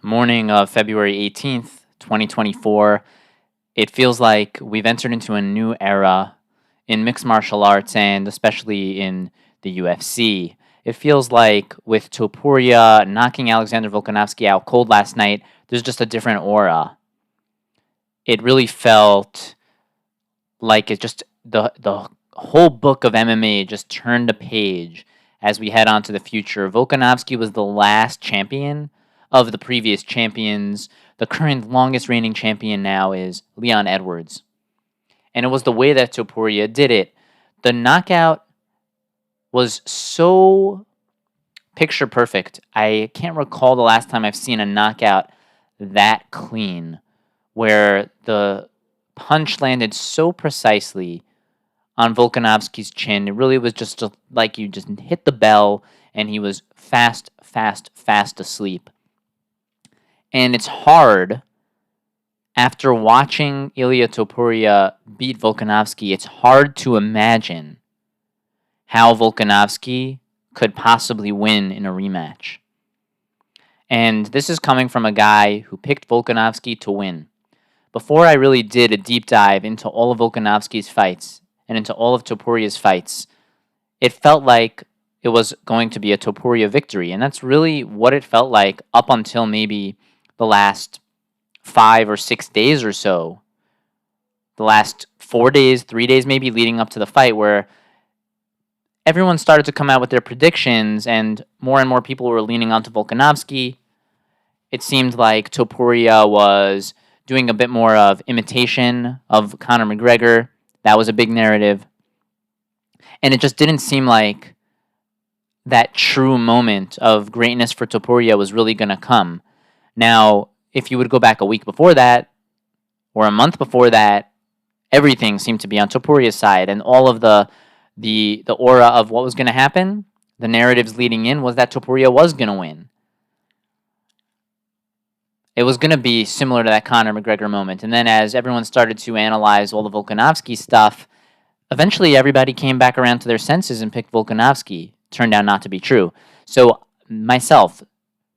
Morning of February 18th, 2024. It feels like we've entered into a new era in mixed martial arts and especially in the UFC. It feels like with Topuria knocking Alexander Volkanovski out cold last night, there's just a different aura. It really felt like it just the whole book of MMA just turned a page as we head on to the future. Volkanovski was the last champion of the previous champions. The current longest reigning champion now is Leon Edwards. And it was the way that Topuria did it. The knockout was so picture perfect. I can't recall the last time I've seen a knockout that clean, where the punch landed so precisely on Volkanovski's chin. It really was just like you just hit the bell and he was fast asleep. And it's hard, after watching Ilia Topuria beat Volkanovski, it's hard to imagine how Volkanovski could possibly win in a rematch. And this is coming from a guy who picked Volkanovski to win. Before I really did a deep dive into all of Volkanovski's fights and into all of Topuria's fights, it felt like it was going to be a Topuria victory. And that's really what it felt like up until maybe the last 5 or 6 days or so. The last 4 days, 3 days maybe leading up to the fight, where everyone started to come out with their predictions and more people were leaning onto Volkanovski. It seemed like Topuria was doing a bit more of imitation of Conor McGregor. That was a big narrative. And it just didn't seem like that true moment of greatness for Topuria was really going to come. Now, if you would go back a week before that, or a month before that, everything seemed to be on Topuria's side, and all of the aura of what was going to happen, the narratives leading in, was that Topuria was going to win. It was going to be similar to that Conor McGregor moment. And then as everyone started to analyze all the Volkanovski stuff, eventually everybody came back around to their senses and picked Volkanovski. Turned out not to be true. So myself,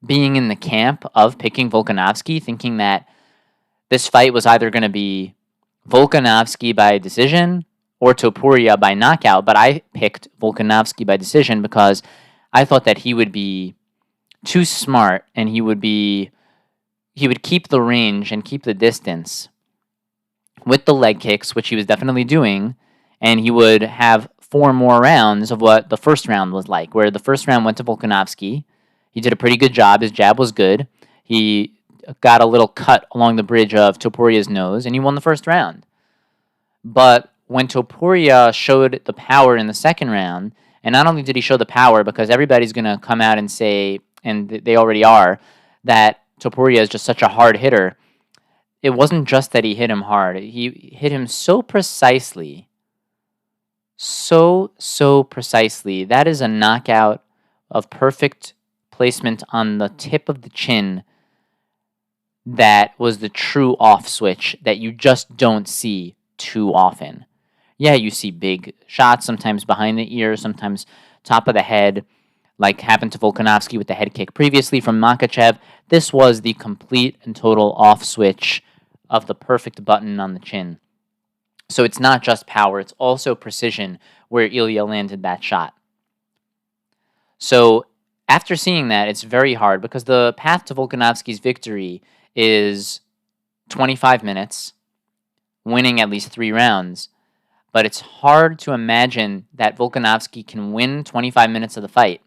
being in the camp of picking Volkanovski, thinking that this fight was either going to be Volkanovski by decision or Topuria by knockout, but I picked Volkanovski by decision because I thought that he would be too smart and he would keep the range and keep the distance with the leg kicks, which he was definitely doing, and he would have 4 more rounds of what the first round was like, where the first round went to Volkanovski. He did a pretty good job. His jab was good. He got a little cut along the bridge of Topuria's nose, and he won the first round. But when Topuria showed the power in the second round, and not only did he show the power, because everybody's going to come out and say, and they already are, that Topuria is just such a hard hitter, it wasn't just that he hit him hard. He hit him so precisely. So precisely. That is a knockout of perfect placement on the tip of the chin. That was the true off switch that you just don't see too often. Yeah, you see big shots, sometimes behind the ear, sometimes top of the head, like happened to Volkanovski with the head kick previously from Makhachev. This was the complete and total off switch of the perfect button on the chin. So it's not just power, it's also precision where Ilia landed that shot. So after seeing that, it's very hard because the path to Volkanovski's victory is 25 minutes, winning at least 3 rounds. But it's hard to imagine that Volkanovski can win 25 minutes of the fight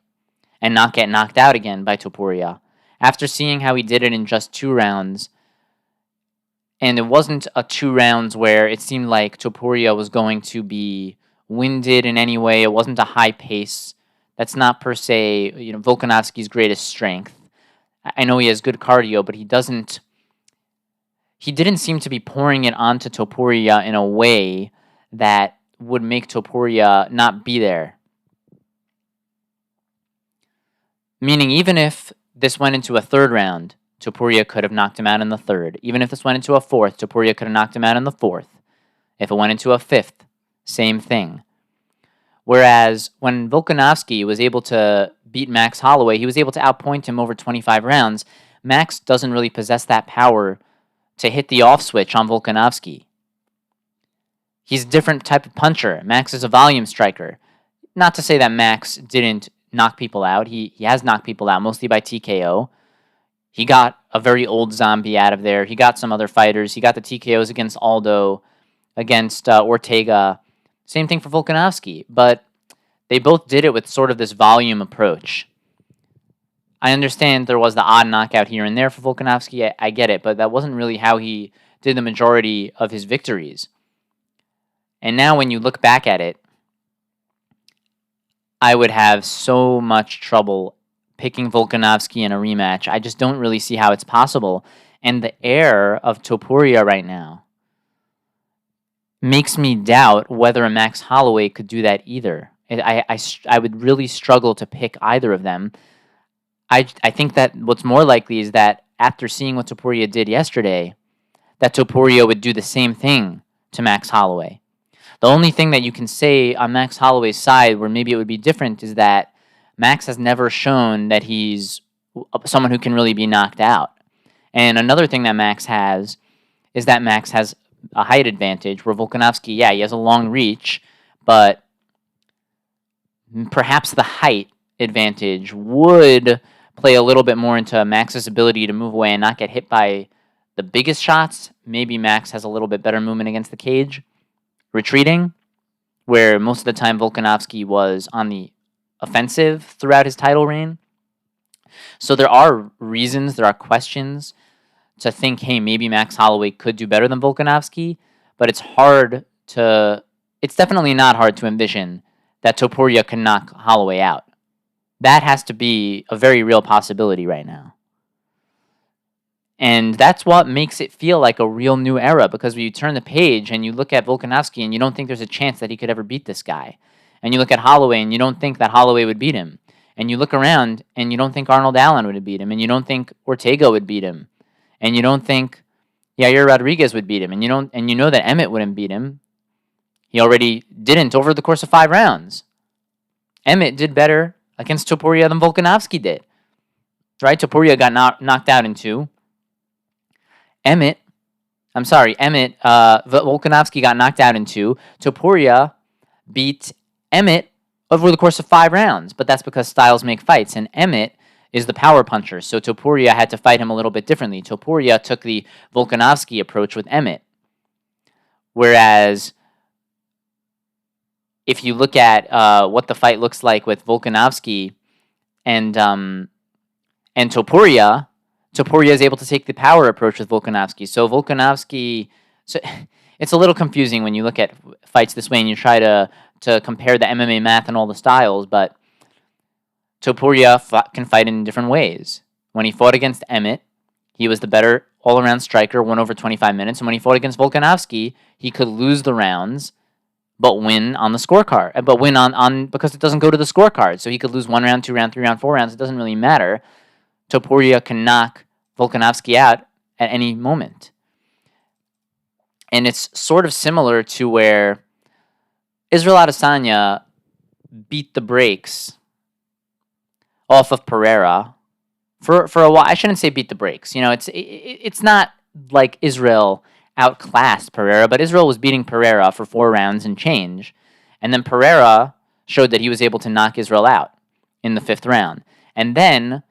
and not get knocked out again by Topuria. After seeing how he did it in just 2 rounds, and it wasn't a 2 rounds where it seemed like Topuria was going to be winded in any way. It wasn't a high pace. That's not per se, Volkanovski's greatest strength. I know he has good cardio, but he didn't seem to be pouring it onto Topuria in a way that would make Topuria not be there. Meaning, even if this went into a 3rd round, Topuria could have knocked him out in the 3rd. Even if this went into a 4th, Topuria could have knocked him out in the 4th. If it went into a 5th, same thing. Whereas when Volkanovski was able to beat Max Holloway, he was able to outpoint him over 25 rounds, Max doesn't really possess that power to hit the off switch on Volkanovski. He's a different type of puncher. Max is a volume striker. Not to say that Max didn't knock people out. He has knocked people out, mostly by TKO. He got a very old zombie out of there. He got some other fighters. He got the TKOs against Aldo, against Ortega. Same thing for Volkanovski. But they both did it with sort of this volume approach. I understand there was the odd knockout here and there for Volkanovski. I get it. But that wasn't really how he did the majority of his victories. And now when you look back at it, I would have so much trouble picking Volkanovski in a rematch. I just don't really see how it's possible. And the air of Topuria right now makes me doubt whether a Max Holloway could do that either. I would really struggle to pick either of them. I think that what's more likely is that after seeing what Topuria did yesterday, that Topuria would do the same thing to Max Holloway. The only thing that you can say on Max Holloway's side where maybe it would be different is that Max has never shown that he's someone who can really be knocked out. And another thing that Max has is that Max has a height advantage where Volkanovski, he has a long reach, but perhaps the height advantage would play a little bit more into Max's ability to move away and not get hit by the biggest shots. Maybe Max has a little bit better movement against the cage, retreating, where most of the time Volkanovski was on the offensive throughout his title reign. So there are reasons, there are questions to think, hey, maybe Max Holloway could do better than Volkanovski, but it's definitely not hard to envision that Topuria can knock Holloway out. That has to be a very real possibility right now. And that's what makes it feel like a real new era, because when you turn the page and you look at Volkanovski and you don't think there's a chance that he could ever beat this guy, and you look at Holloway and you don't think that Holloway would beat him, and you look around and you don't think Arnold Allen would beat him, and you don't think Ortega would beat him, and you don't think Yair Rodriguez would beat him, and you know that Emmett wouldn't beat him. He already didn't over the course of 5 rounds. Emmett did better against Topuria than Volkanovski did. Right? Topuria got knocked out in 2. Volkanovski got knocked out in 2. Topuria beat Emmett over the course of 5 rounds, but that's because styles make fights, and Emmett is the power puncher, so Topuria had to fight him a little bit differently. Topuria took the Volkanovski approach with Emmett, whereas if you look at what the fight looks like with Volkanovski and Topuria, Topuria is able to take the power approach with Volkanovski. So it's a little confusing when you look at fights this way and you try to compare the MMA math and all the styles, but Topuria can fight in different ways. When he fought against Emmett, he was the better all-around striker, won over 25 minutes, and when he fought against Volkanovski, he could lose the rounds, but win on the scorecard. But win on because it doesn't go to the scorecard, so he could lose 1 round, 2 round, 3 round, 4 rounds. It doesn't really matter. Topuria can knock Volkanovski out at any moment. And it's sort of similar to where Israel Adesanya beat the brakes off of Pereira for a while. I shouldn't say beat the brakes. It's not like Israel outclassed Pereira, but Israel was beating Pereira for 4 rounds and change. And then Pereira showed that he was able to knock Israel out in the 5th round. And then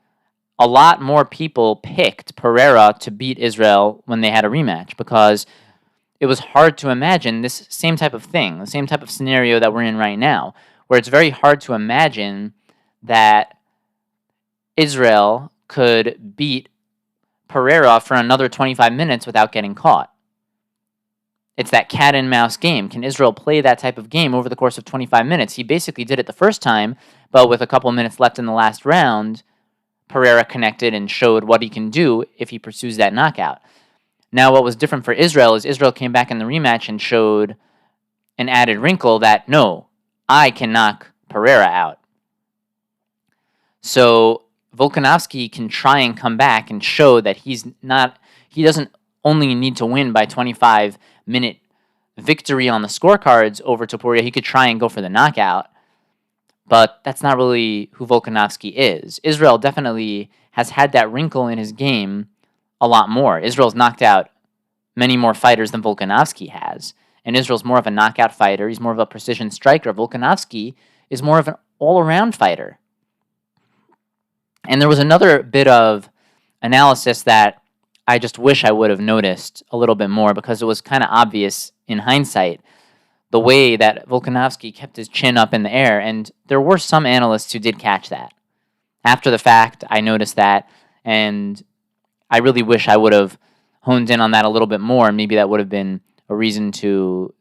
a lot more people picked Pereira to beat Israel when they had a rematch, because it was hard to imagine this same type of thing, the same type of scenario that we're in right now, where it's very hard to imagine that Israel could beat Pereira for another 25 minutes without getting caught. It's that cat and mouse game. Can Israel play that type of game over the course of 25 minutes? He basically did it the first time, but with a couple minutes left in the last round, Pereira connected and showed what he can do if he pursues that knockout. Now, what was different for Israel is Israel came back in the rematch and showed an added wrinkle that, no, I can knock Pereira out. So Volkanovski can try and come back and show that he doesn't only need to win by 25-minute victory on the scorecards over Topuria. He could try and go for the knockout. but that's not really who Volkanovski is. Israel definitely has had that wrinkle in his game a lot more. Israel's knocked out many more fighters than Volkanovski has, and Israel's more of a knockout fighter. He's more of a precision striker. Volkanovski is more of an all-around fighter. And there was another bit of analysis that I just wish I would have noticed a little bit more, because it was kind of obvious in hindsight the way that Volkanovski kept his chin up in the air, and there were some analysts who did catch that. After the fact, I noticed that, and I really wish I would have honed in on that a little bit more, and maybe that would have been a reason to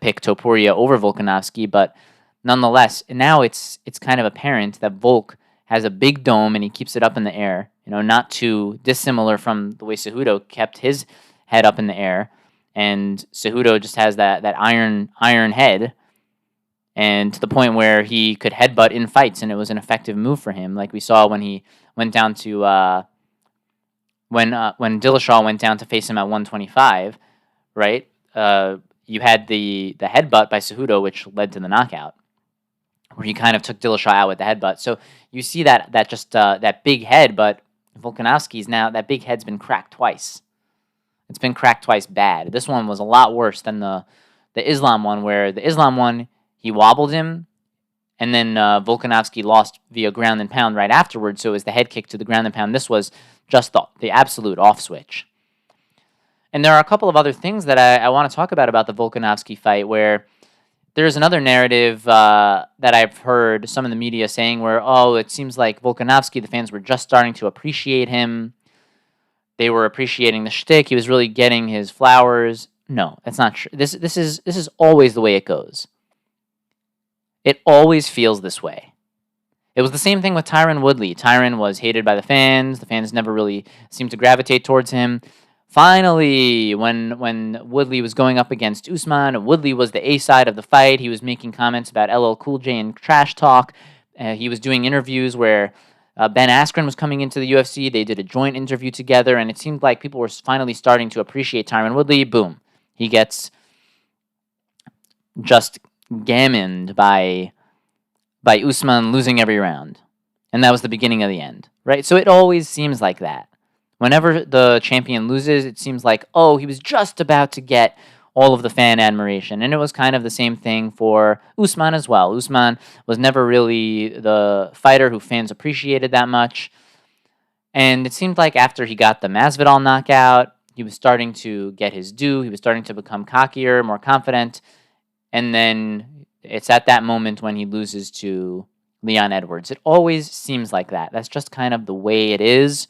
pick Topuria over Volkanovski, but nonetheless, now it's kind of apparent that Volk has a big dome and he keeps it up in the air, not too dissimilar from the way Cejudo kept his head up in the air. And Cejudo just has that iron head, and to the point where he could headbutt in fights, and it was an effective move for him, like we saw when he went down to when Dillashaw went down to face him at 125, right? You had the headbutt by Cejudo, which led to the knockout, where he kind of took Dillashaw out with the headbutt. So you see that big head, but Volkanovski's now, that big head's been cracked twice. It's been cracked twice bad. This one was a lot worse than the Islam one, where the Islam one, he wobbled him, and then Volkanovski lost via ground and pound right afterwards, so it was the head kick to the ground and pound. This was just the absolute off switch. And there are a couple of other things that I want to talk about the Volkanovski fight, where there's another narrative that I've heard some of the media saying where, it seems like Volkanovski, the fans were just starting to appreciate him. They were appreciating the shtick. He was really getting his flowers. No, that's not true. This is always the way it goes. It always feels this way. It was the same thing with Tyron Woodley. Tyron was hated by the fans. The fans never really seemed to gravitate towards him. Finally, when Woodley was going up against Usman, Woodley was the A side of the fight. He was making comments about LL Cool J and trash talk. He was doing interviews where Ben Askren was coming into the UFC. They did a joint interview together, and it seemed like people were finally starting to appreciate Tyron Woodley. Boom. He gets just gammoned by Usman, losing every round. And that was the beginning of the end, right? So it always seems like that. Whenever the champion loses, it seems like, he was just about to get all of the fan admiration. And it was kind of the same thing for Usman as well. Usman was never really the fighter who fans appreciated that much. And it seemed like after he got the Masvidal knockout, he was starting to get his due. He was starting to become cockier, more confident. And then it's at that moment when he loses to Leon Edwards. It always seems like that. That's just kind of the way it is.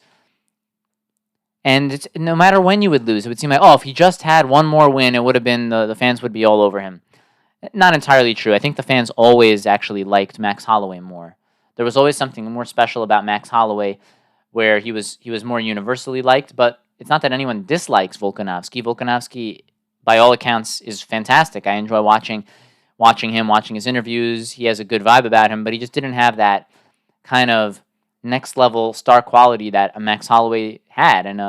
And no matter when you would lose, it would seem like, if he just had one more win, it would have been, the fans would be all over him. Not entirely true. I think the fans always actually liked Max Holloway more. There was always something more special about Max Holloway, where he was more universally liked, but it's not that anyone dislikes Volkanovski. Volkanovski, by all accounts, is fantastic. I enjoy watching him, watching his interviews. He has a good vibe about him, but he just didn't have that kind of next level star quality that a Max Holloway had, and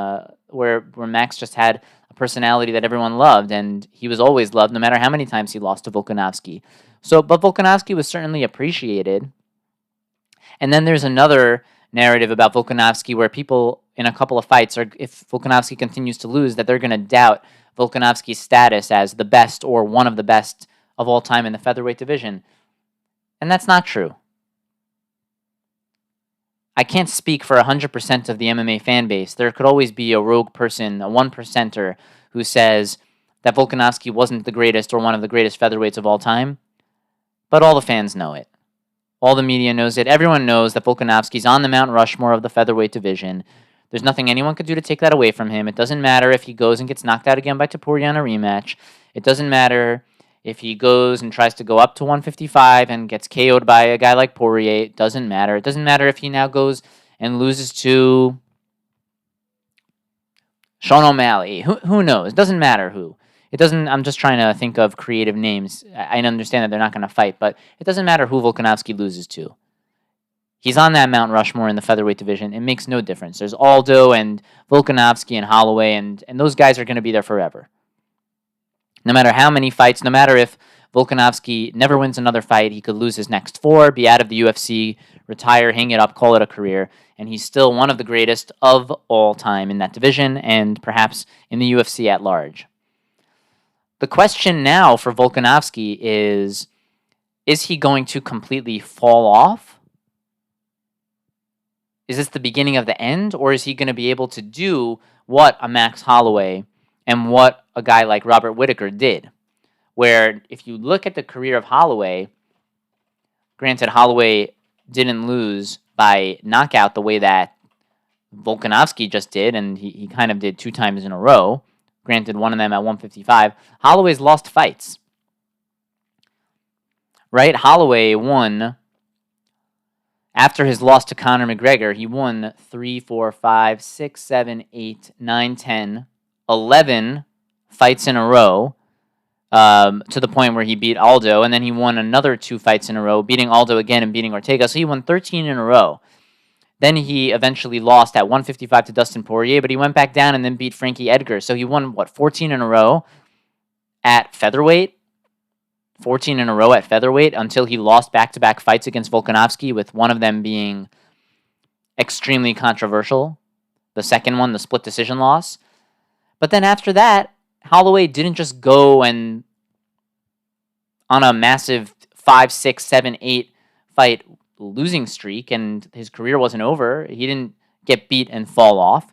where Max just had a personality that everyone loved, and he was always loved no matter how many times he lost to Volkanovski. But Volkanovski was certainly appreciated. And then there's another narrative about Volkanovski where people in a couple of fights, if Volkanovski continues to lose, that they're going to doubt Volkanovski's status as the best or one of the best of all time in the featherweight division. And that's not true. I can't speak for 100% of the MMA fan base. There could always be a rogue person, a 1%er, who says that Volkanovski wasn't the greatest or one of the greatest featherweights of all time. But all the fans know it. All the media knows it. Everyone knows that Volkanovski's on the Mount Rushmore of the featherweight division. There's nothing anyone could do to take that away from him. It doesn't matter if he goes and gets knocked out again by Topuria in a rematch. It doesn't matter if he goes and tries to go up to 155 and gets KO'd by a guy like Poirier. It doesn't matter. It doesn't matter if he now goes and loses to Sean O'Malley. Who knows? It doesn't matter who. It doesn't. I'm just trying to think of creative names. I understand that they're not going to fight, but it doesn't matter who Volkanovski loses to. He's on that Mount Rushmore in the featherweight division. It makes no difference. There's Aldo and Volkanovski and Holloway, and those guys are going to be there forever. No matter how many fights, no matter if Volkanovski never wins another fight. He could lose his next 4, be out of the UFC, retire, hang it up, call it a career, and he's still one of the greatest of all time in that division and perhaps in the UFC at large. The question now for Volkanovski is he going to completely fall off? Is this the beginning of the end, or is he going to be able to do what a Max Holloway and what a guy like Robert Whittaker did? Where if you look at the career of Holloway, granted Holloway didn't lose by knockout the way that Volkanovski just did, and he kind of did 2 times in a row. Granted, one of them at 155. Holloway's lost fights. Right? Holloway won. After his loss to Conor McGregor, he won 3, 4, 5, 6, 7, 8, 9, 10, 11 fights in a row, to the point where he beat Aldo, and then he won another 2 fights in a row, beating Aldo again and beating Ortega. So he won 13 in a row. Then he eventually lost at 155 to Dustin Poirier, but he went back down and then beat Frankie Edgar. So he won, 14 in a row at featherweight? 14 in a row at featherweight until he lost back-to-back fights against Volkanovski, with one of them being extremely controversial. The second one, the split decision loss. But then after that, Holloway didn't just go and on a massive 5, 6, 7, 8 fight losing streak and his career wasn't over. He didn't get beat and fall off.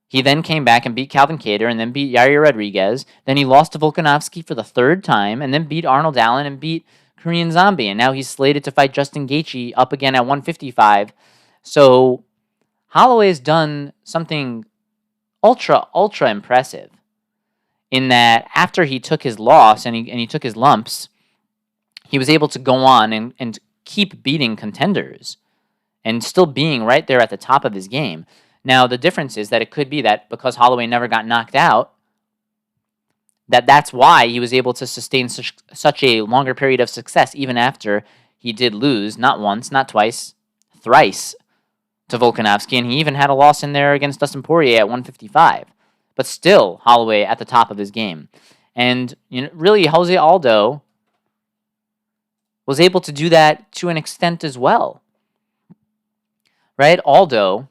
He then came back and beat Calvin Kattar and then beat Yair Rodriguez. Then he lost to Volkanovski for the 3rd time and then beat Arnold Allen and beat Korean Zombie. And now he's slated to fight Justin Gaethje up again at 155. So Holloway has done something ultra impressive in that after he took his loss and he took his lumps, he was able to go on and keep beating contenders and still being right there at the top of his game. Now, the difference is that it could be that because Holloway never got knocked out, that's why he was able to sustain such a longer period of success, even after he did lose, not once, not twice, thrice to Volkanovski, and he even had a loss in there against Dustin Poirier at 155. But still, Holloway at the top of his game. And really, Jose Aldo was able to do that to an extent as well. Right? Aldo...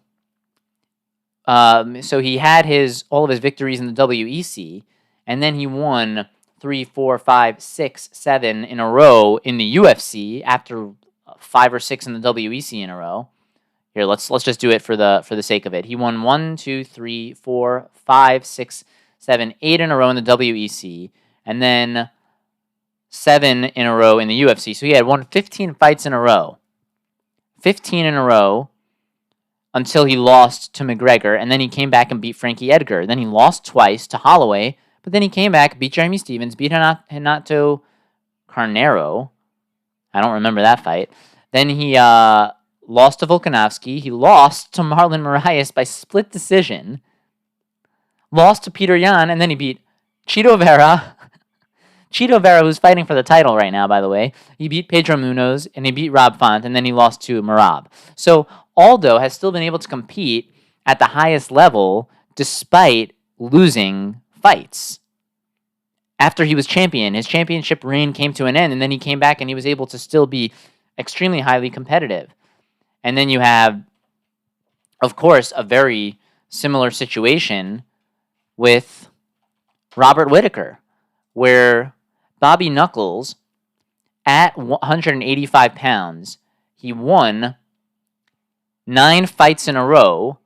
so he had all of his victories in the WEC, and then he won 3, 4, 5, 6, 7 in a row in the UFC after 5 or 6 in the WEC in a row. Here, let's just do it for the sake of it. He won 1, 2, 3, 4, 5, 6, 7, 8 in a row in the WEC, and then 7 in a row in the UFC. So he had won 15 fights in a row. 15 in a row. Until he lost to McGregor, and then he came back and beat Frankie Edgar. Then he lost twice to Holloway, but then he came back, beat Jeremy Stevens, beat Renato Carneiro. I don't remember that fight. Then he lost to Volkanovski. He lost to Marlon Moraes by split decision. Lost to Peter Yan, and then he beat Chito Vera. Chito Vera, who's fighting for the title right now, by the way. He beat Pedro Munoz, and he beat Rob Font, and then he lost to Merab. So Aldo has still been able to compete at the highest level despite losing fights. After he was champion, his championship reign came to an end, and then he came back and he was able to still be extremely highly competitive. And then you have, of course, a very similar situation with Robert Whittaker, where Bobby Knuckles, at 185 pounds, he won 9 fights in a row,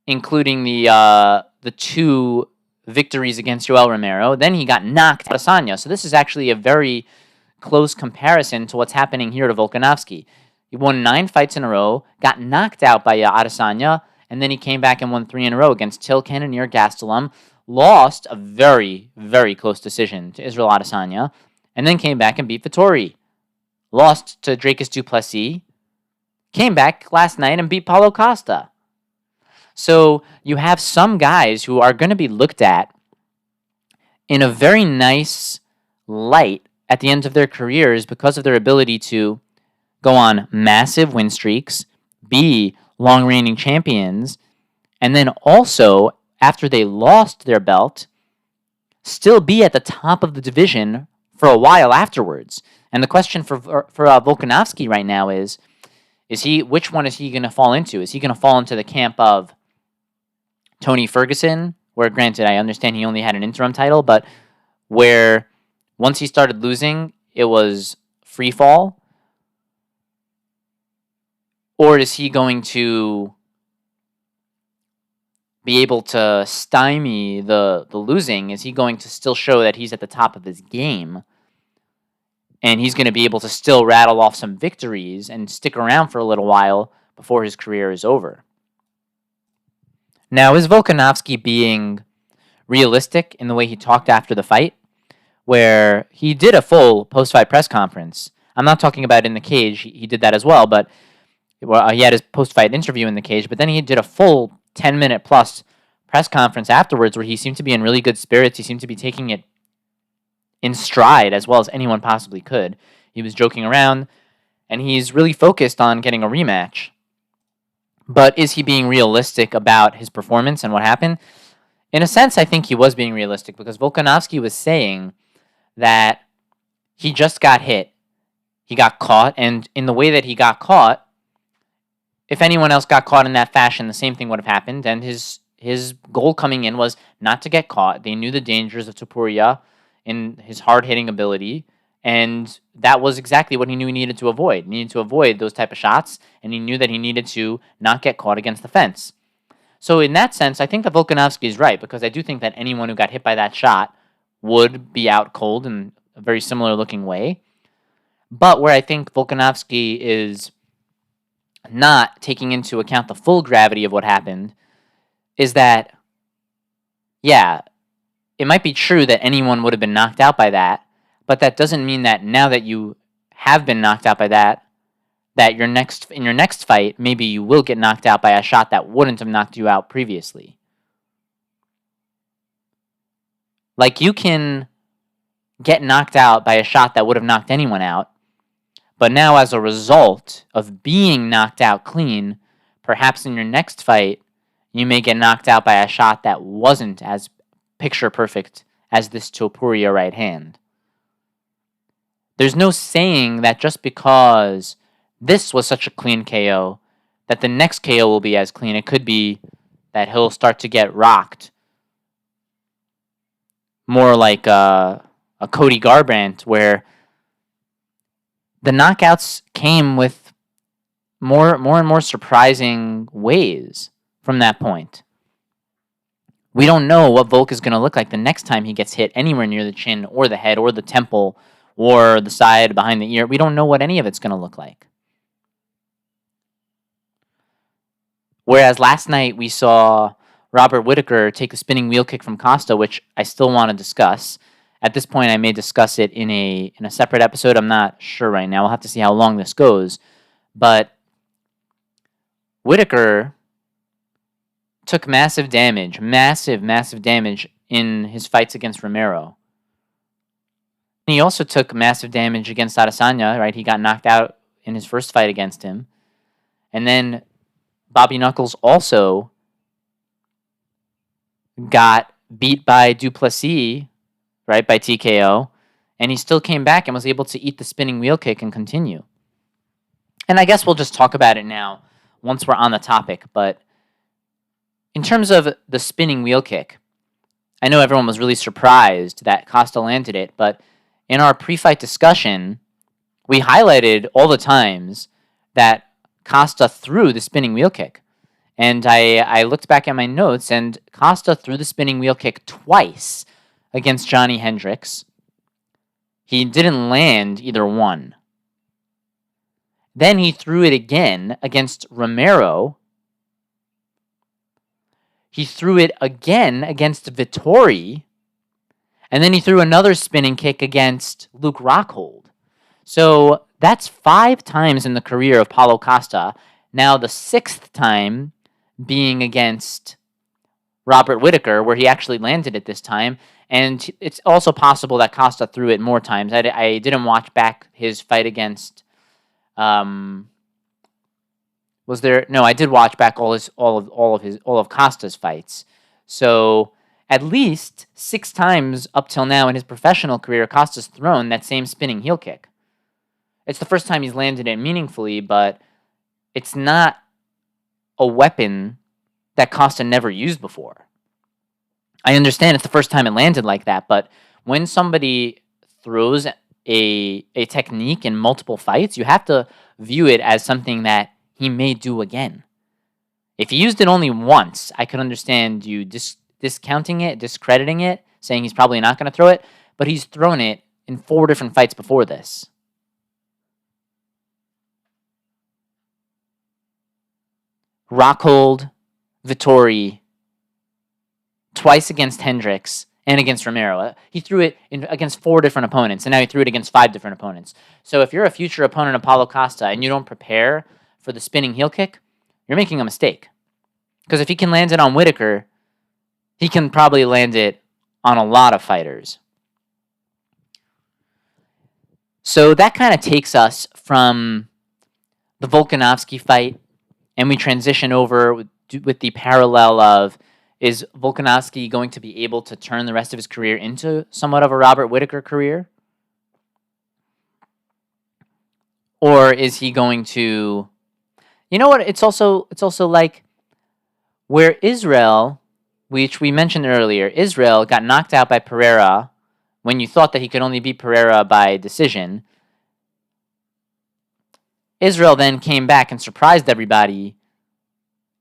including the 2 victories against Joel Romero. Then he got knocked out of Adesanya. So this is actually a very close comparison to what's happening here to Volkanovski. He won 9 fights in a row, got knocked out by Adesanya, and then he came back and won 3 in a row against Till Cannonier Gastelum, lost a very, very close decision to Israel Adesanya, and then came back and beat Vettori. Lost to Dracus du Plessis, came back last night and beat Paulo Costa. So you have some guys who are going to be looked at in a very nice light at the end of their careers because of their ability to go on massive win streaks, be long-reigning champions, and then also, after they lost their belt, still be at the top of the division for a while afterwards. And the question for Volkanovski right now is he, which one is he going to fall into? Is he going to fall into the camp of Tony Ferguson, where, granted, I understand he only had an interim title, but where once he started losing, it was free fall? Or is he going to be able to stymie the losing? Is he going to still show that he's at the top of his game? And he's going to be able to still rattle off some victories and stick around for a little while before his career is over. Now, is Volkanovski being realistic in the way he talked after the fight, where he did a full post-fight press conference? I'm not talking about in the cage. He did that as well, but he had his post-fight interview in the cage, but then he did a full 10-minute plus press conference afterwards where he seemed to be in really good spirits. He seemed to be taking it in stride as well as anyone possibly could. He was joking around, and he's really focused on getting a rematch. But is he being realistic about his performance and what happened? In a sense, I think he was being realistic, because Volkanovski was saying that he just got hit. He got caught, and in the way that he got caught, if anyone else got caught in that fashion, the same thing would have happened, and his goal coming in was not to get caught. They knew the dangers of Topuria in his hard-hitting ability, and that was exactly what he knew he needed to avoid. He needed to avoid those type of shots, and he knew that he needed to not get caught against the fence. So in that sense, I think that Volkanovski is right, because I do think that anyone who got hit by that shot would be out cold in a very similar-looking way. But where I think Volkanovski is not taking into account the full gravity of what happened is that, yeah, it might be true that anyone would have been knocked out by that, but that doesn't mean that now that you have been knocked out by that in your next fight, maybe you will get knocked out by a shot that wouldn't have knocked you out previously. Like, you can get knocked out by a shot that would have knocked anyone out, but now as a result of being knocked out clean, perhaps in your next fight, you may get knocked out by a shot that wasn't as picture perfect as this Topuria right hand. There's no saying that just because this was such a clean KO, that the next KO will be as clean. It could be that he'll start to get rocked. More like a Cody Garbrandt, where the knockouts came with more and more surprising ways from that point. We don't know what Volk is going to look like the next time he gets hit anywhere near the chin or the head or the temple or the side behind the ear. We don't know what any of it's going to look like. Whereas last night we saw Robert Whittaker take a spinning wheel kick from Costa, which I still want to discuss. At this point, I may discuss it in a separate episode. I'm not sure right now. We'll have to see how long this goes. But Whittaker took massive damage in his fights against Romero. He also took massive damage against Adesanya, right? He got knocked out in his first fight against him. And then Bobby Knuckles also got beat by Duplessis, right, by TKO, and he still came back and was able to eat the spinning wheel kick and continue. And I guess we'll just talk about it now once we're on the topic, but in terms of the spinning wheel kick, I know everyone was really surprised that Costa landed it, but in our pre-fight discussion, we highlighted all the times that Costa threw the spinning wheel kick. And I looked back at my notes, and Costa threw the spinning wheel kick twice against Johnny Hendricks. He didn't land either one. Then he threw it again against Romero. He threw it again against Vettori. And then he threw another spinning kick against Luke Rockhold. So that's 5 times in the career of Paulo Costa. Now the 6th time being against Robert Whittaker, where he actually landed it this time. And it's also possible that Costa threw it more times. I didn't watch back his fight against... I did watch back all of Costa's fights. So At least 6 times up till now in his professional career, Costa's thrown that same spinning heel kick. It's the first time he's landed it meaningfully, but it's not a weapon that Costa never used before. I understand it's the first time it landed like that, but when somebody throws a technique in multiple fights, you have to view it as something that he may do again. If he used it only once, I could understand you discounting it, discrediting it, saying he's probably not going to throw it, but he's thrown it in 4 different fights before this. Rockhold, Vettori, twice against Hendricks, and against Romero. He threw it against 4 different opponents, and now he threw it against 5 different opponents. So if you're a future opponent of Paulo Costa and you don't prepare for the spinning heel kick, you're making a mistake. Because if he can land it on Whittaker, he can probably land it on a lot of fighters. So that kind of takes us from the Volkanovski fight, and we transition over with the parallel of, is Volkanovski going to be able to turn the rest of his career into somewhat of a Robert Whittaker career? Or is he going to... You know what? It's also like where Israel, which we mentioned earlier, Israel got knocked out by Pereira when you thought that he could only beat Pereira by decision. Israel then came back and surprised everybody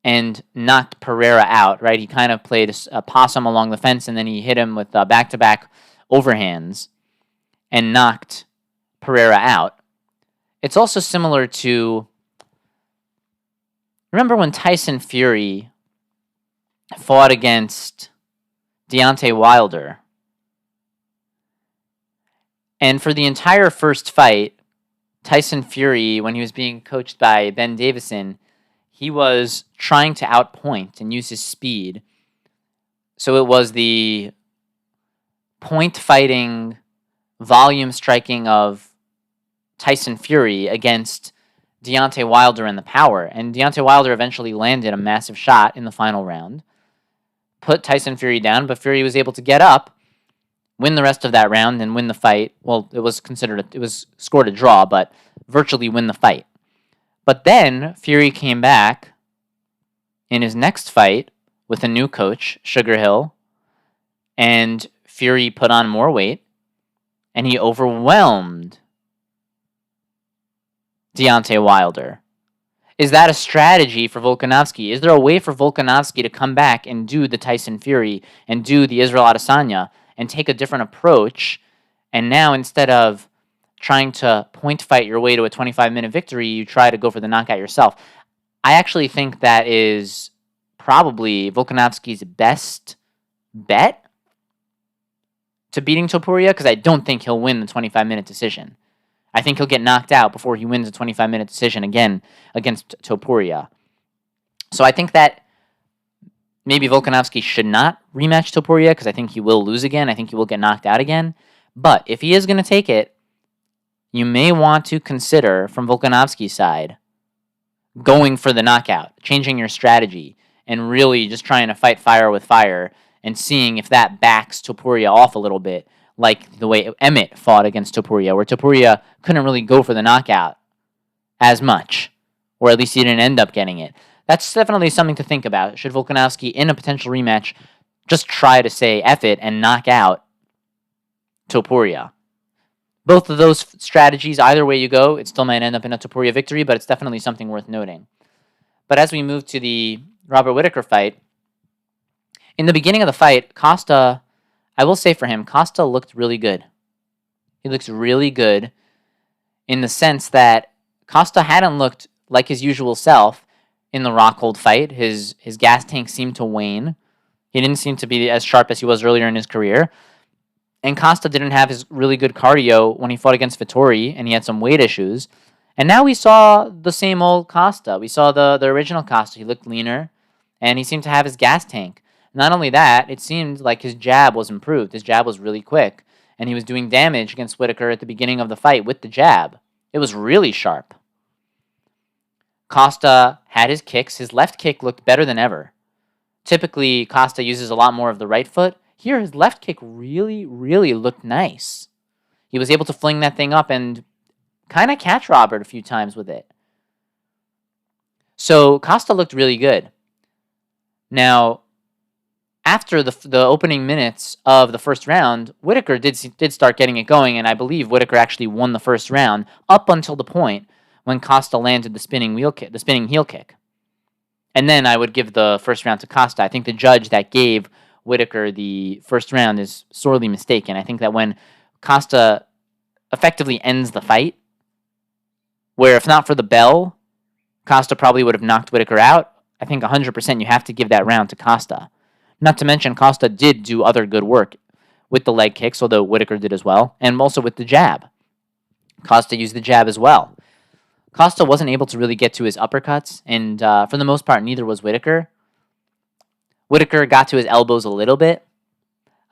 and knocked Pereira out, right? He kind of played a possum along the fence, and then he hit him with back-to-back overhands and knocked Pereira out. It's also similar to... Remember when Tyson Fury fought against Deontay Wilder? And for the entire first fight, Tyson Fury, when he was being coached by Ben Davison, he was trying to outpoint and use his speed. So it was the point fighting, volume striking of Tyson Fury against Deontay Wilder and the power. And Deontay Wilder eventually landed a massive shot in the final round, put Tyson Fury down, but Fury was able to get up, win the rest of that round, and win the fight. Well, it was scored a draw, but virtually win the fight. But then Fury came back in his next fight with a new coach, Sugar Hill, and Fury put on more weight, and he overwhelmed Deontay Wilder. Is that a strategy for Volkanovski? Is there a way for Volkanovski to come back and do the Tyson Fury and do the Israel Adesanya and take a different approach, and now instead of trying to point fight your way to a 25-minute victory, you try to go for the knockout yourself? I actually think that is probably Volkanovski's best bet to beating Topuria, because I don't think he'll win the 25-minute decision. I think he'll get knocked out before he wins a 25-minute decision again against Topuria. So I think that maybe Volkanovski should not rematch Topuria, because I think he will lose again. I think he will get knocked out again. But if he is going to take it, you may want to consider, from Volkanovski's side, going for the knockout, changing your strategy, and really just trying to fight fire with fire and seeing if that backs Topuria off a little bit, like the way Emmett fought against Topuria, where Topuria couldn't really go for the knockout as much, or at least he didn't end up getting it. That's definitely something to think about. Should Volkanovski, in a potential rematch, just try to say F it and knock out Topuria? Both of those strategies, either way you go, it still might end up in a Topuria victory, but it's definitely something worth noting. But as we move to the Robert Whittaker fight, in the beginning of the fight, Costa, I will say for him, Costa looked really good. He looks really good in the sense that Costa hadn't looked like his usual self in the Rockhold fight. His gas tank seemed to wane. He didn't seem to be as sharp as he was earlier in his career. And Costa didn't have his really good cardio when he fought against Vettori, and he had some weight issues. And now we saw the same old Costa. We saw the original Costa. He looked leaner, and he seemed to have his gas tank. Not only that, it seemed like his jab was improved. His jab was really quick, and he was doing damage against Whittaker at the beginning of the fight with the jab. It was really sharp. Costa had his kicks. His left kick looked better than ever. Typically, Costa uses a lot more of the right foot. Here, his left kick really, really looked nice. He was able to fling that thing up and kind of catch Robert a few times with it. So Costa looked really good. Now, after the opening minutes of the first round, Whittaker did start getting it going, and I believe Whittaker actually won the first round up until the point when Costa landed the spinning heel kick. And then I would give the first round to Costa. I think the judge that gave Whittaker the first round is sorely mistaken. I think that when Costa effectively ends the fight, where if not for the bell, Costa probably would have knocked Whittaker out, I think 100% you have to give that round to Costa. Not to mention, Costa did do other good work with the leg kicks, although Whittaker did as well, and also with the jab. Costa used the jab as well. Costa wasn't able to really get to his uppercuts, and for the most part, neither was Whittaker. Whittaker got to his elbows a little bit.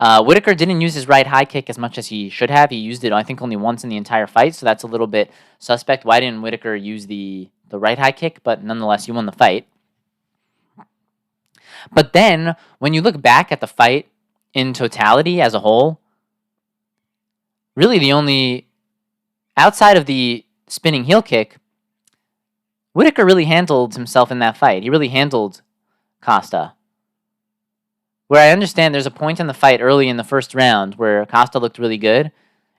Whittaker didn't use his right high kick as much as he should have. He used it, I think, only once in the entire fight, so that's a little bit suspect. Why didn't Whittaker use the right high kick? But nonetheless, he won the fight. But then, when you look back at the fight in totality as a whole, really the only, outside of the spinning heel kick, Whittaker really handled himself in that fight. He really handled Costa. Where I understand there's a point in the fight early in the first round where Costa looked really good,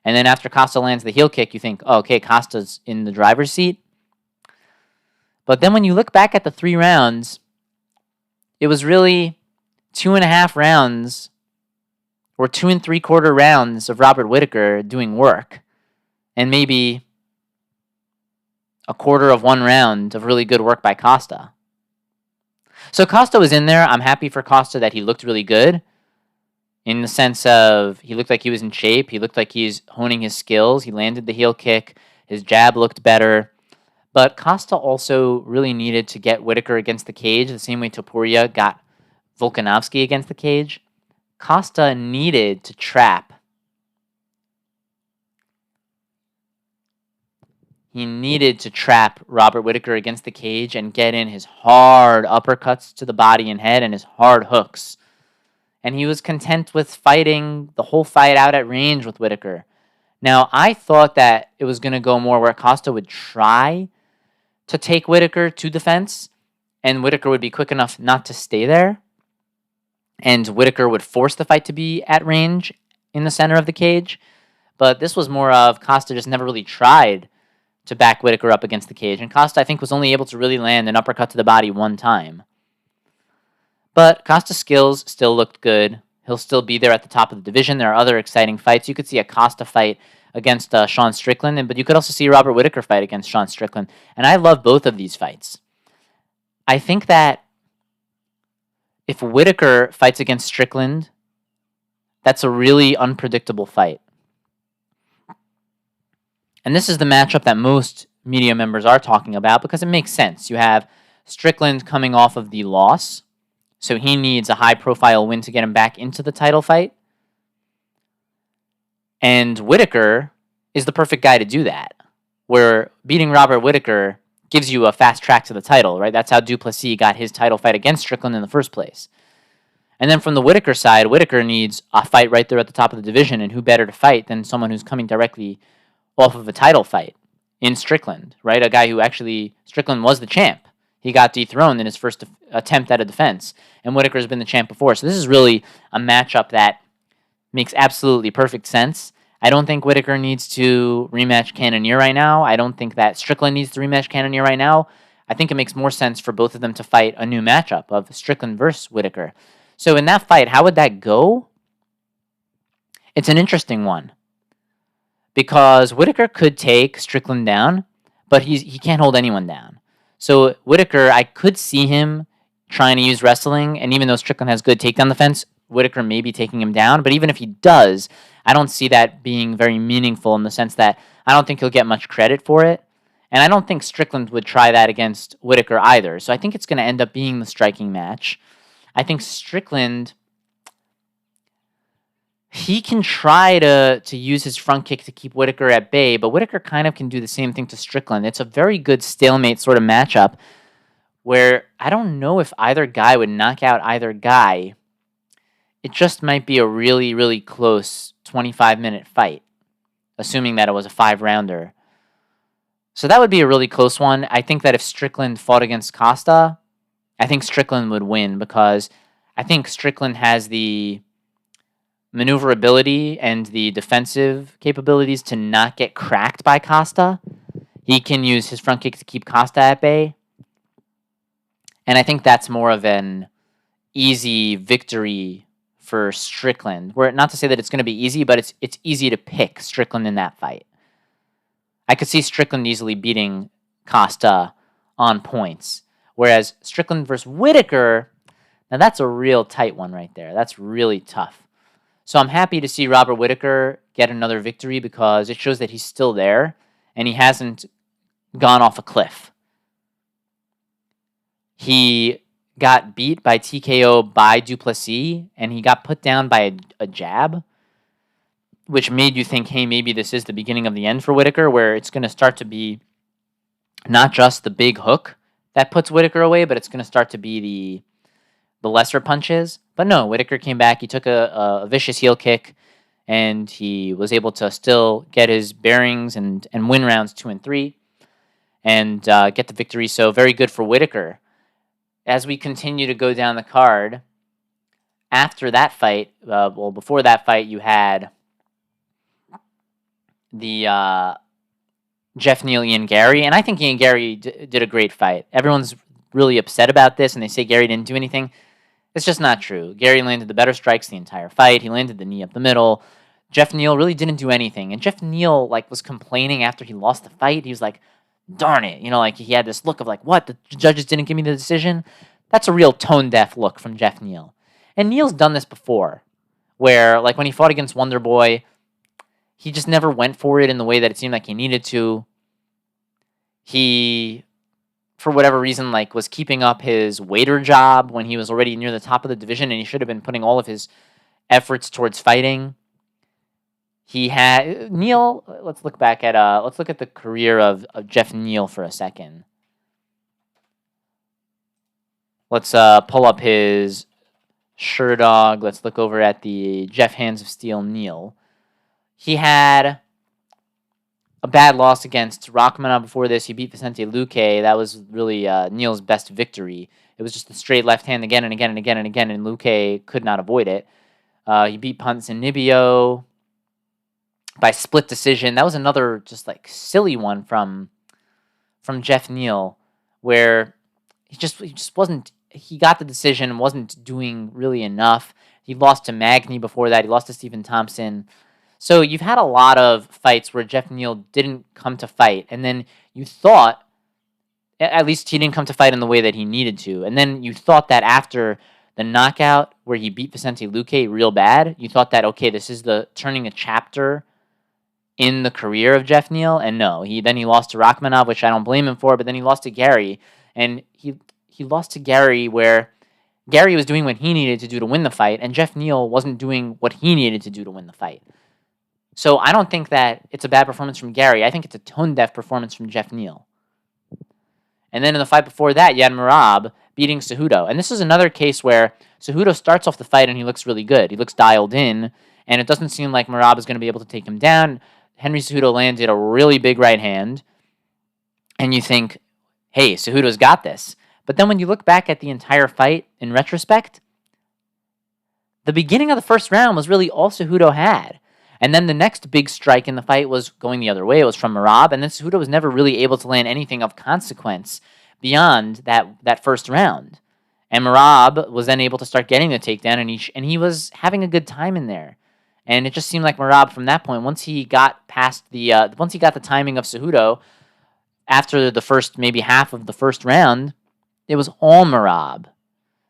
and then after Costa lands the heel kick, you think, oh, okay, Costa's in the driver's seat. But then when you look back at the 3 rounds, it was really 2.5 rounds or 2 3/4 rounds of Robert Whittaker doing work, and maybe a quarter of 1 round of really good work by Costa. So Costa was in there. I'm happy for Costa that he looked really good in the sense of he looked like he was in shape. He looked like he's honing his skills. He landed the heel kick. His jab looked better. But Costa also really needed to get Whittaker against the cage the same way Topuria got Volkanovski against the cage. Costa needed to trap. He needed to trap Robert Whittaker against the cage and get in his hard uppercuts to the body and head and his hard hooks. And he was content with fighting the whole fight out at range with Whittaker. Now, I thought that it was going to go more where Costa would try to take Whittaker to the fence, and Whittaker would be quick enough not to stay there, and Whittaker would force the fight to be at range in the center of the cage. But this was more of Costa just never really tried to back Whittaker up against the cage, and Costa, I think, was only able to really land an uppercut to the body 1 time. But Costa's skills still looked good. He'll still be there at the top of the division. There are other exciting fights. You could see a Costa fight against Sean Strickland, but you could also see Robert Whittaker fight against Sean Strickland. And I love both of these fights. I think that if Whittaker fights against Strickland, that's a really unpredictable fight. And this is the matchup that most media members are talking about because it makes sense. You have Strickland coming off of the loss, so he needs a high-profile win to get him back into the title fight. And Whittaker is the perfect guy to do that, where beating Robert Whittaker gives you a fast track to the title, right? That's how Duplessis got his title fight against Strickland in the first place. And then from the Whittaker side, Whittaker needs a fight right there at the top of the division, and who better to fight than someone who's coming directly off of a title fight in Strickland, right? A guy who actually, Strickland was the champ. He got dethroned in his first attempt at a defense, and Whittaker's been the champ before. So this is really a matchup that makes absolutely perfect sense. I don't think Whittaker needs to rematch Cannonier right now. I don't think that Strickland needs to rematch Cannonier right now. I think it makes more sense for both of them to fight a new matchup of Strickland versus Whittaker. So in that fight, how would that go? It's an interesting one. Because Whittaker could take Strickland down, but he can't hold anyone down. So Whittaker, I could see him trying to use wrestling, and even though Strickland has good takedown defense, Whittaker may be taking him down. But even if he does, I don't see that being very meaningful in the sense that I don't think he'll get much credit for it. And I don't think Strickland would try that against Whittaker either. So I think it's going to end up being the striking match. I think Strickland, he can try to use his front kick to keep Whittaker at bay, but Whittaker kind of can do the same thing to Strickland. It's a very good stalemate sort of matchup where I don't know if either guy would knock out either guy. It just might be a really, really close 25-minute fight, assuming that it was a 5-rounder. So that would be a really close one. I think that if Strickland fought against Costa, I think Strickland would win because I think Strickland has the maneuverability and the defensive capabilities to not get cracked by Costa. He can use his front kick to keep Costa at bay. And I think that's more of an easy victory for Strickland. Where, not to say that it's going to be easy, but it's easy to pick Strickland in that fight. I could see Strickland easily beating Costa on points. Whereas Strickland versus Whittaker, now that's a real tight one right there. That's really tough. So I'm happy to see Robert Whittaker get another victory because it shows that he's still there and he hasn't gone off a cliff. He got beat by TKO by Duplessis and he got put down by a jab, which made you think, hey, maybe this is the beginning of the end for Whittaker, where it's going to start to be not just the big hook that puts Whittaker away, but it's going to start to be the lesser punches. But no, Whittaker came back. He took a vicious heel kick, and he was able to still get his bearings and win rounds 2 and 3 and get the victory. So very good for Whittaker. As we continue to go down the card, after that fight, before that fight, you had the Jeff Neal, Ian Gary, and I think Ian Gary did a great fight. Everyone's really upset about this, and they say Gary didn't do anything. It's just not true. Gary landed the better strikes the entire fight. He landed the knee up the middle. Jeff Neal really didn't do anything. And Jeff Neal was complaining after he lost the fight. He was like, darn it. He had this look of what? The judges didn't give me the decision? That's a real tone-deaf look from Jeff Neal. And Neal's done this before, where when he fought against Wonder Boy, he just never went for it in the way that it seemed like he needed to. He, for whatever reason, was keeping up his waiter job when he was already near the top of the division, and he should have been putting all of his efforts towards fighting. He had Neal. Let's look at the career of Jeff Neal for a second. Let's pull up his Sherdog. Let's look over at the Jeff Hands of Steel Neal. He had a bad loss against Rachmanov before this. He beat Vicente Luque. That was really Neal's best victory. It was just a straight left hand again and again and again and again, and Luque could not avoid it. He beat Ponzinibbio by split decision. That was another just silly one from Jeff Neal, where he just wasn't. He got the decision and wasn't doing really enough. He lost to Magny before that. He lost to Stephen Thompson. So you've had a lot of fights where Jeff Neal didn't come to fight, and then you thought, at least he didn't come to fight in the way that he needed to, and then you thought that after the knockout where he beat Vicente Luque real bad, you thought that, okay, this is the turning a chapter in the career of Jeff Neal, and no, he lost to Rachmanov, which I don't blame him for, but then he lost to Gary, and he lost to Gary where Gary was doing what he needed to do to win the fight, and Jeff Neal wasn't doing what he needed to do to win the fight. So I don't think that it's a bad performance from Gary. I think it's a tone-deaf performance from Jeff Neal. And then in the fight before that, you had Merab beating Cejudo. And this is another case where Cejudo starts off the fight and he looks really good. He looks dialed in, and it doesn't seem like Merab is going to be able to take him down. Henry Cejudo landed a really big right hand, and you think, hey, Cejudo's got this. But then when you look back at the entire fight in retrospect, the beginning of the first round was really all Cejudo had. And then the next big strike in the fight was going the other way. It was from Merab, and then Cejudo was never really able to land anything of consequence beyond that first round. And Merab was then able to start getting the takedown, and he was having a good time in there. And it just seemed like Merab from that point, once he got the timing of Cejudo, after the first maybe half of the first round, it was all Merab.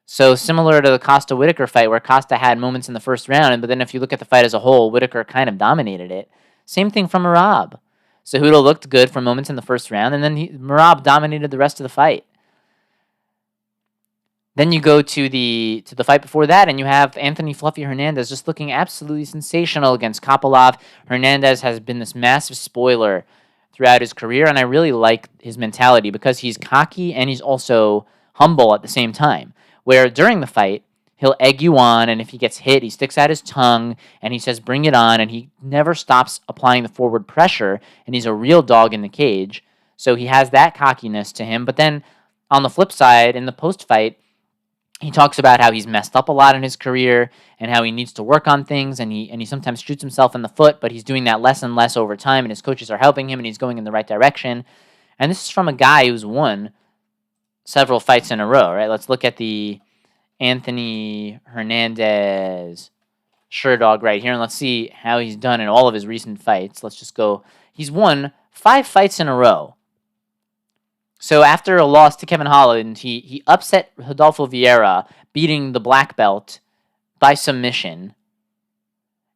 So similar to the Costa-Whittaker fight, where Costa had moments in the first round, but then if you look at the fight as a whole, Whittaker kind of dominated it. Same thing from Merab. Cejudo looked good for moments in the first round, and then Merab dominated the rest of the fight. Then you go to the fight before that, and you have Anthony Fluffy Hernandez just looking absolutely sensational against Kopylov. Hernandez has been this massive spoiler throughout his career, and I really like his mentality because he's cocky and he's also humble at the same time. Where during the fight, he'll egg you on, and if he gets hit, he sticks out his tongue and he says, "Bring it on," and he never stops applying the forward pressure, and he's a real dog in the cage. So he has that cockiness to him. But then on the flip side, in the post-fight, he talks about how he's messed up a lot in his career and how he needs to work on things, and he sometimes shoots himself in the foot, but he's doing that less and less over time, and his coaches are helping him, and he's going in the right direction. And this is from a guy who's won several fights in a row, right? Let's look at the Anthony Hernandez Sherdog right here, and let's see how he's done in all of his recent fights. Let's just go. He's won 5 fights in a row. So after a loss to Kevin Holland, he upset Rodolfo Vieira, beating the black belt by submission.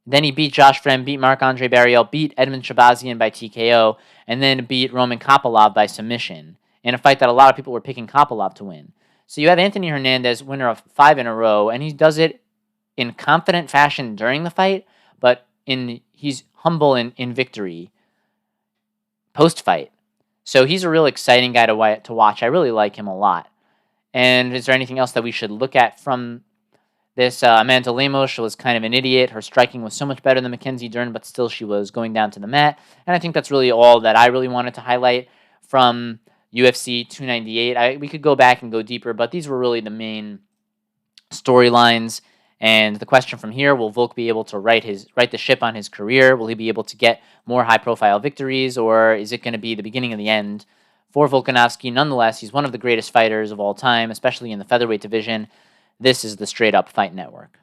Then he beat Josh Friend, beat Marc-Andre Barriel, beat Edmund Shabazian by TKO, and then beat Roman Kopylov by submission in a fight that a lot of people were picking Kopylov to win. So you have Anthony Hernandez, winner of 5 in a row, and he does it in confident fashion during the fight, but he's humble in victory post-fight. So he's a real exciting guy to watch. I really like him a lot. And is there anything else that we should look at from this? Amanda Lemos was kind of an idiot. Her striking was so much better than Mackenzie Dern, but still she was going down to the mat. And I think that's really all that I really wanted to highlight from UFC 298. We could go back and go deeper, but these were really the main storylines. And the question from here, will Volk be able to right the ship on his career? Will he be able to get more high-profile victories, or is it going to be the beginning of the end for Volkanovski? Nonetheless, he's one of the greatest fighters of all time, especially in the featherweight division. This is the Straight Up Fight Network.